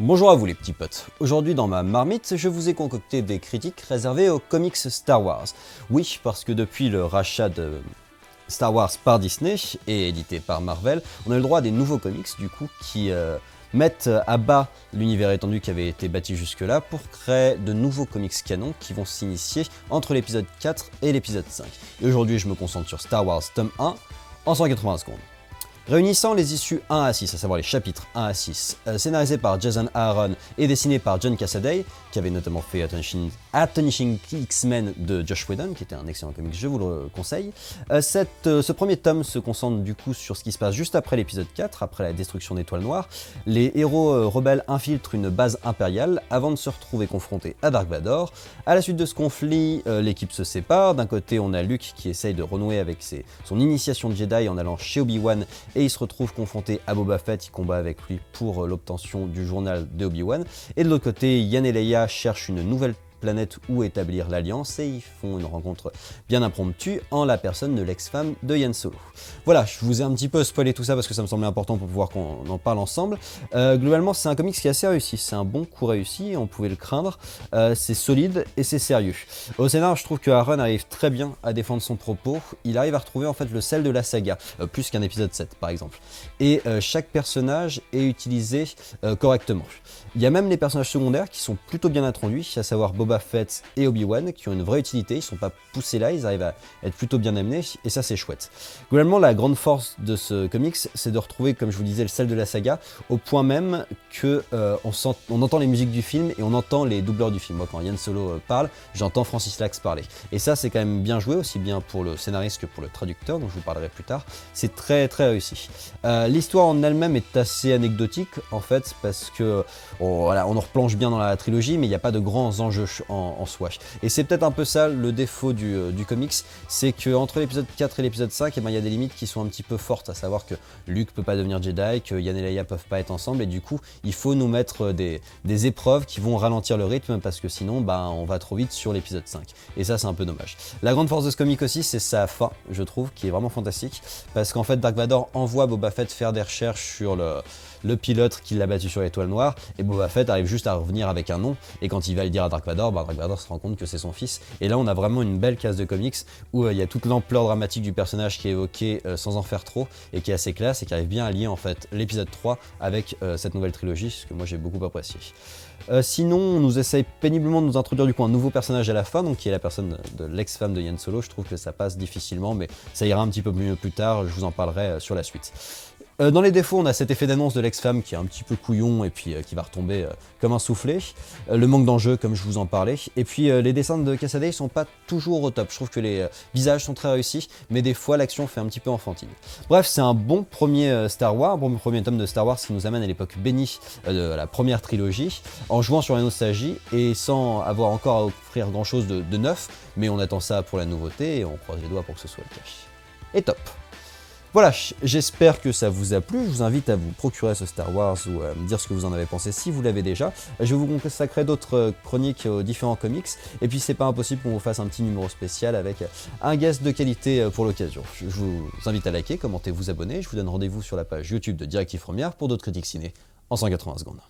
Bonjour à vous les petits potes. Aujourd'hui dans ma marmite, je vous ai concocté des critiques réservées aux comics Star Wars. Oui, parce que depuis le rachat de Star Wars par Disney et édité par Marvel, on a eu le droit à des nouveaux comics du coup qui mettent à bas l'univers étendu qui avait été bâti jusque-là pour créer de nouveaux comics canons qui vont s'initier entre l'épisode 4 et l'épisode 5. Et aujourd'hui, je me concentre sur Star Wars tome 1 en 180 secondes. Réunissant les issues 1 à 6, à savoir les chapitres 1 à 6, scénarisés par Jason Aaron et dessinés par John Cassaday, qui avait notamment fait Astonishing X-Men de Joss Whedon, qui était un excellent comic, je vous le conseille. Ce premier tome se concentre du coup sur ce qui se passe juste après l'épisode 4, après la destruction d'Étoile Noire. Les héros rebelles infiltrent une base impériale avant de se retrouver confrontés à Dark Vador. À la suite de ce conflit, l'équipe se sépare. D'un côté, on a Luke qui essaye de renouer avec son initiation de Jedi en allant chez Obi-Wan et il se retrouve confronté à Boba Fett, il combat avec lui pour l'obtention du journal de Obi-Wan. Et de l'autre côté, Yann et Leia cherchent une nouvelle planète où établir l'alliance et ils font une rencontre bien impromptue en la personne de l'ex-femme de Han Solo. Voilà, je vous ai un petit peu spoilé tout ça parce que ça me semblait important pour pouvoir qu'on en parle ensemble. Globalement, c'est un comics qui est assez réussi, c'est un bon coup réussi, on pouvait le craindre, c'est solide et c'est sérieux. Au scénar, je trouve que Aaron arrive très bien à défendre son propos, il arrive à retrouver en fait le sel de la saga, plus qu'un épisode 7 par exemple. Et chaque personnage est utilisé correctement. Il y a même les personnages secondaires qui sont plutôt bien introduits, à savoir Boba Fett et Obi-Wan, qui ont une vraie utilité, ils sont pas poussés là, ils arrivent à être plutôt bien amenés, et ça c'est chouette. Globalement, la grande force de ce comics, c'est de retrouver, comme je vous disais, le sel de la saga, au point même que on entend les musiques du film et on entend les doubleurs du film. Moi, quand Yann Solo parle, j'entends Francis Lax parler. Et ça, c'est quand même bien joué, aussi bien pour le scénariste que pour le traducteur, dont je vous parlerai plus tard. C'est très très réussi. L'histoire en elle-même est assez anecdotique, en fait, parce que voilà, on en replonge bien dans la trilogie, mais il n'y a pas de grands enjeux en soi. Et c'est peut-être un peu ça le défaut du comics, c'est qu'entre l'épisode 4 et l'épisode 5, il y a des limites qui sont un petit peu fortes, à savoir que Luke peut pas devenir Jedi, que Yann et Leia peuvent pas être ensemble, et du coup, il faut nous mettre des épreuves qui vont ralentir le rythme, parce que sinon, on va trop vite sur l'épisode 5. Et ça, c'est un peu dommage. La grande force de ce comic aussi, c'est sa fin, je trouve, qui est vraiment fantastique, parce qu'en fait, Dark Vador envoie Boba Fett faire des recherches sur le pilote qui l'a battu sur l'Étoile Noire, et Boba Fett arrive juste à revenir avec un nom, et quand il va le dire à Dark Vador, Dark Vador se rend compte que c'est son fils. Et là, on a vraiment une belle case de comics où il y a toute l'ampleur dramatique du personnage qui est évoquée sans en faire trop, et qui est assez classe, et qui arrive bien à lier en fait l'épisode 3 avec cette nouvelle trilogie, ce que moi j'ai beaucoup apprécié. Sinon, on nous essaye péniblement de nous introduire du coup un nouveau personnage à la fin, donc qui est la personne de l'ex-femme de Han Solo. Je trouve que ça passe difficilement, mais ça ira un petit peu mieux plus tard, je vous en parlerai sur la suite. Dans les défauts, on a cet effet d'annonce de l'ex-femme qui est un petit peu couillon et puis qui va retomber comme un soufflé. Le manque d'enjeu, comme je vous en parlais. Et puis les dessins de Cassaday sont pas toujours au top. Je trouve que les visages sont très réussis, mais des fois l'action fait un petit peu enfantine. Bref, c'est un bon premier Star Wars, bon premier tome de Star Wars qui nous amène à l'époque bénie de la première trilogie, en jouant sur la nostalgie et sans avoir encore à offrir grand chose de neuf, mais on attend ça pour la nouveauté et on croise les doigts pour que ce soit le cas. Et top! Voilà, j'espère que ça vous a plu, je vous invite à vous procurer ce Star Wars ou à me dire ce que vous en avez pensé si vous l'avez déjà. Je vais vous consacrer d'autres chroniques aux différents comics, et puis c'est pas impossible qu'on vous fasse un petit numéro spécial avec un guest de qualité pour l'occasion. Je vous invite à liker, commenter, vous abonner, je vous donne rendez-vous sur la page YouTube de Directive Première pour d'autres critiques ciné en 180 secondes.